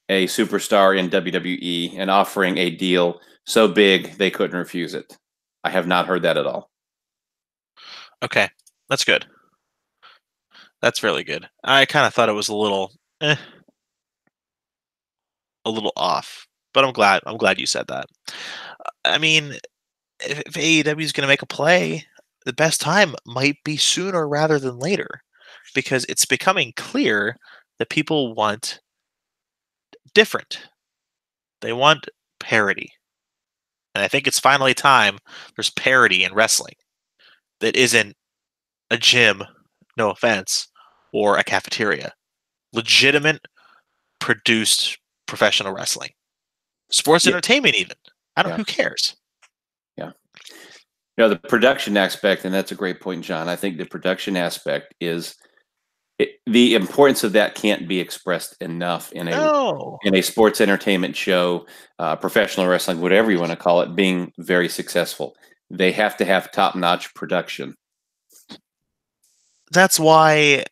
a superstar in WWE and offering a deal so big they couldn't refuse it. I have not heard that at all. Okay, that's good. That's really good. I kind of thought it was a little off, but I'm glad you said that. I mean, if AEW is going to make a play, the best time might be sooner rather than later, because it's becoming clear that people want different. They want parity. And I think it's finally time there's parity in wrestling that isn't a gym, no offense, or a cafeteria. Legitimate, produced professional wrestling. Sports entertainment even. Who cares? Yeah. The production aspect, and that's a great point, John. I think the production aspect is the importance of that can't be expressed enough in a sports entertainment show, professional wrestling, whatever you want to call it, being very successful. They have to have top-notch production. That's why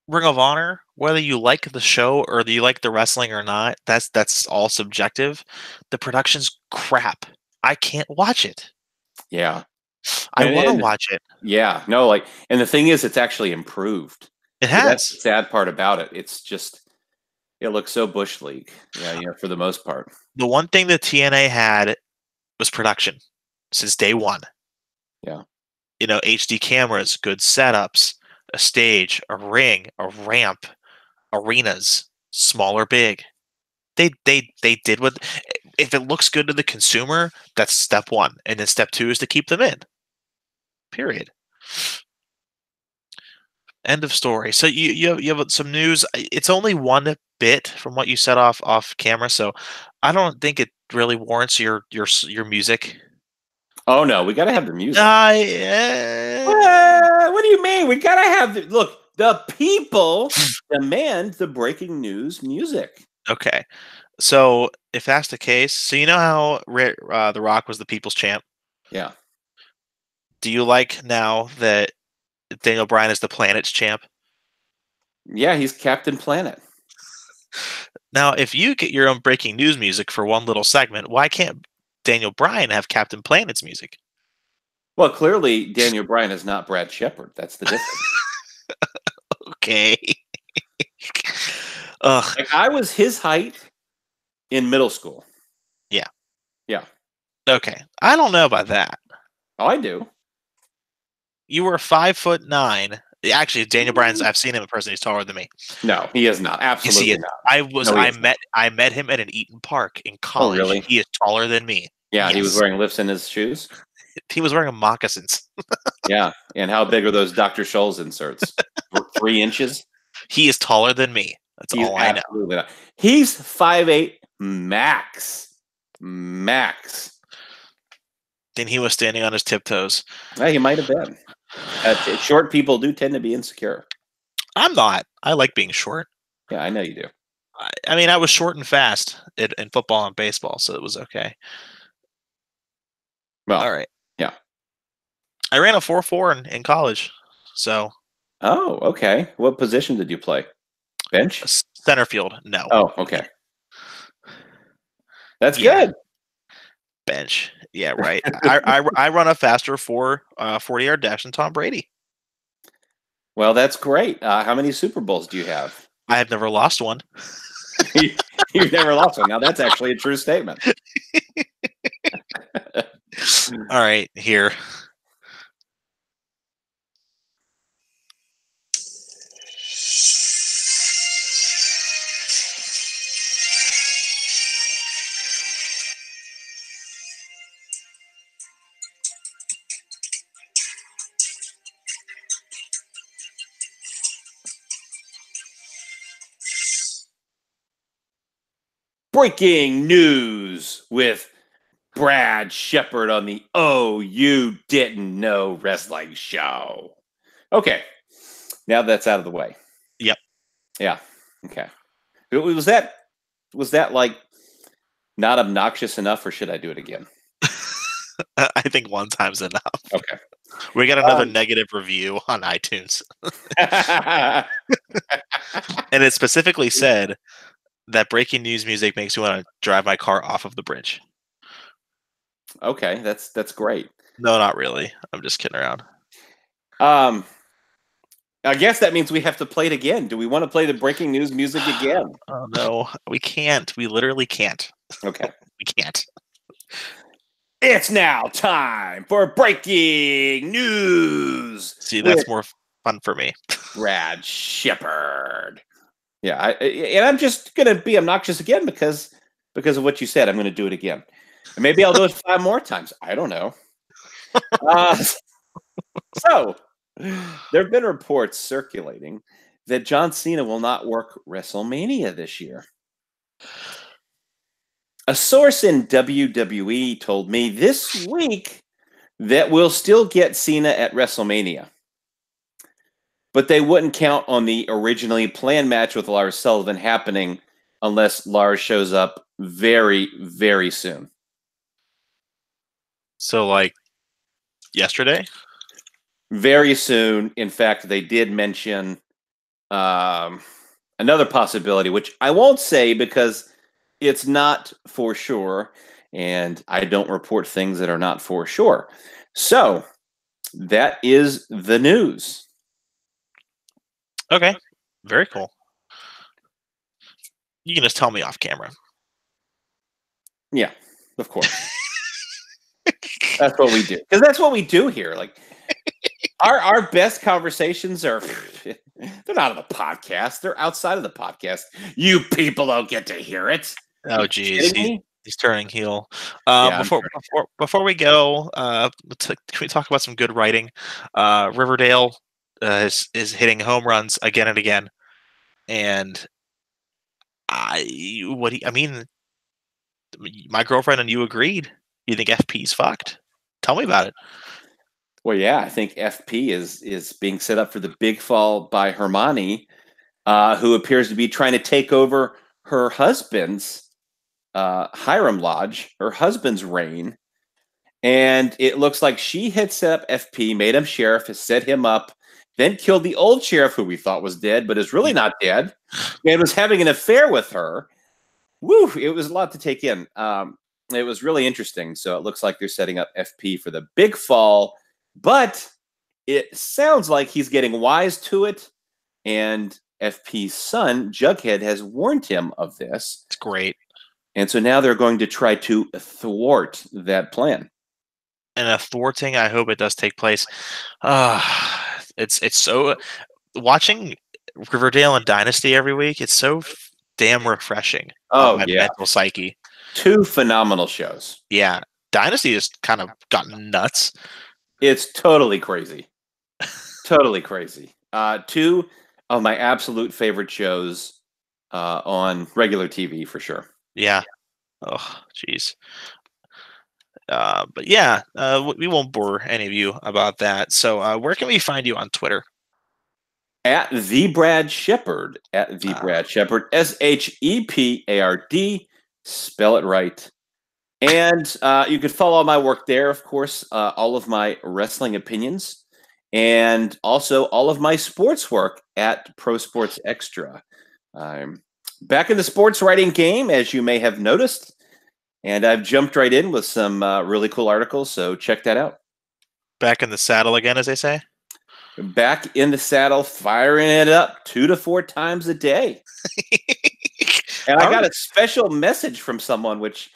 Ring of Honor, whether you like the show or you like the wrestling or not, that's all subjective. The production's crap. I can't watch it. Yeah. I want to watch it. Yeah. No, and the thing is, it's actually improved. It has. That's the sad part about it. It's just, it looks so Bush League. Yeah, for the most part. The one thing that TNA had was production since day one. Yeah. HD cameras, good setups, a stage, a ring, a ramp, arenas, small or big. They did what. If it looks good to the consumer, that's step one, and then step two is to keep them in. Period. End of story. So you have some news. It's only one bit from what you said off camera, so I don't think really warrants your music. Oh no, we gotta have the music. Yeah. What do you mean? We gotta have look. The people demand the breaking news music. Okay. So if that's the case, so you know how The Rock was the people's champ? Yeah. Do you like now that Daniel Bryan is the planet's champ? Yeah, he's Captain Planet. Now, if you get your own breaking news music for one little segment, why can't Daniel Bryan have Captain Planet's music? Well, clearly Daniel Bryan is not Brad Shepard. That's the difference. Okay. Ugh. Like, I was his height in middle school. Yeah. Yeah. Okay. I don't know about that. Oh, I do. You were 5'9". Actually, Daniel Bryan's. I've seen him in person. He's taller than me. No, he is not. Yes, Absolutely he is. not. I was. No, he I is met. I met him at an Eaton Park in college. really? He is taller than me. Yeah, he was Yes. wearing lifts in his shoes. He was wearing moccasins. Yeah. And how big are those Dr. Scholl's inserts? 3 inches? He is taller than me. That's He's all I know. absolutely not. He's 5'8" max. Max. And he was standing on his tiptoes. Yeah, he might have been. Short people do tend to be insecure. I'm not. I like being short. Yeah, I know you do. I mean, I was short and fast in football and baseball, so it was okay. Well, All right. yeah. I ran a 4.4 in college, so Oh, okay. What position did you play? Bench? center field. No. Oh, okay. That's Yeah. good. Bench. Yeah, right. I run a faster 40-yard dash than Tom Brady. Well, that's great. How many Super Bowls do you have? I have never lost one. You've never lost one. Now, that's actually a true statement. All right, here. Breaking news with Brad Shepard on the Oh You Didn't Know Wrestling Show. Okay. Now that's out of the way. Yep. Yeah. Okay. Was that like not obnoxious enough, or should I do it again? I think one time's enough. Okay. We got another negative review on iTunes. And it specifically said that breaking news music makes me want to drive my car off of the bridge. Okay, that's great. No, not really. I'm just kidding around. I guess that means we have to play it again. Do we want to play the breaking news music again? Oh no, we can't. We literally can't. Okay. We can't. It's now time for breaking news. See, that's more fun for me. Brad Shepard. Yeah, and I'm just gonna be obnoxious again because of what you said. I'm gonna do it again. And maybe I'll do it 5 more times. I don't know. So there have been reports circulating that John Cena will not work WrestleMania this year. A source in WWE told me this week that we'll still get Cena at WrestleMania, but they wouldn't count on the originally planned match with Lars Sullivan happening unless Lars shows up very, very soon. So, like, yesterday? Very soon. In fact, they did mention another possibility, which I won't say because it's not for sure, and I don't report things that are not for sure. So that is the news. Okay. Very cool. You can just tell me off camera. Yeah, of course. That's what we do. Because that's what we do here. Like our best conversations are they're not on the podcast. They're outside of the podcast. You people don't get to hear it. Oh geez. He's turning heel. Yeah, Before we go, can we talk about some good writing? Riverdale is hitting home runs again and again, and I mean, My girlfriend and you agreed. You think FP's fucked? Tell me about it. Well, yeah, I think FP is being set up for the big fall by Hermione, who appears to be trying to take over her husband's Hiram Lodge, her husband's reign. And it looks like she had set up FP, made him sheriff, has set him up, then killed the old sheriff who we thought was dead, but is really not dead, and was having an affair with her. Woo! It was a lot to take in. It was really interesting. So it looks like they're setting up FP for the big fall, but it sounds like he's getting wise to it. And FP's son, Jughead, has warned him of this. It's great. And so now they're going to try to thwart that plan. And a thwarting, I hope it does take place. It's so watching Riverdale and Dynasty every week. It's so damn refreshing. Oh, on my yeah. mental psyche. Two phenomenal shows. Yeah, Dynasty has kind of gotten nuts. It's totally crazy. Totally crazy. Two of my absolute favorite shows on regular TV for sure. Yeah. Oh, jeez. But yeah, we won't bore any of you about that. So where can we find you on Twitter? At the Brad Shepard. At the Brad Shepard. SHEPARD. Spell it right. And you can follow my work there, of course, all of my wrestling opinions, and also all of my sports work at Pro Sports Extra. I'm back in the sports writing game, as you may have noticed, and I've jumped right in with some really cool articles, so check that out. Back in the saddle again, as they say? Back in the saddle, firing it up 2 to 4 times a day. And I got a special message from someone, which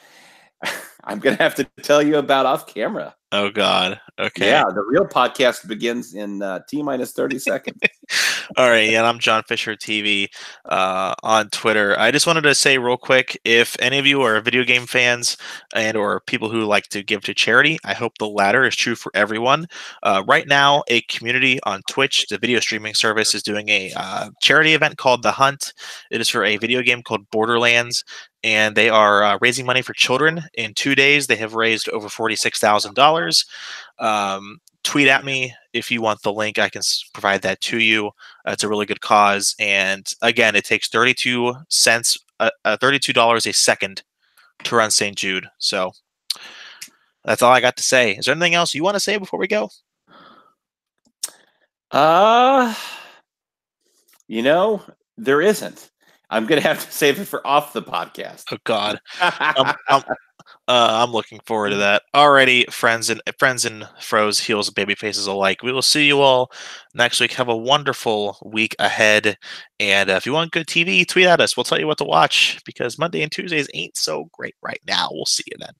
I'm going to have to tell you about off camera. Oh, God. Okay. Yeah, the real podcast begins in T-minus 30 seconds. All right, yeah, I'm John Fisher TV on Twitter. I just wanted to say real quick, if any of you are video game fans and or people who like to give to charity, I hope the latter is true for everyone. Right now, a community on Twitch, the video streaming service, is doing a charity event called The Hunt. It is for a video game called Borderlands, and they are raising money for children. In 2 days, they have raised over $46,000. Tweet at me if you want the link. I can provide that to you. It's a really good cause, and again, it takes 32 cents, $32 a second to run St. Jude. So that's all I got to say. Is there anything else you want to say before we go? There isn't. I'm gonna have to save it for off the podcast. Oh God. I'm looking forward to that. Alrighty, friends and froze, heels, baby faces alike. We will see you all next week. Have a wonderful week ahead. And if you want good TV, tweet at us. We'll tell you what to watch because Monday and Tuesdays ain't so great right now. We'll see you then.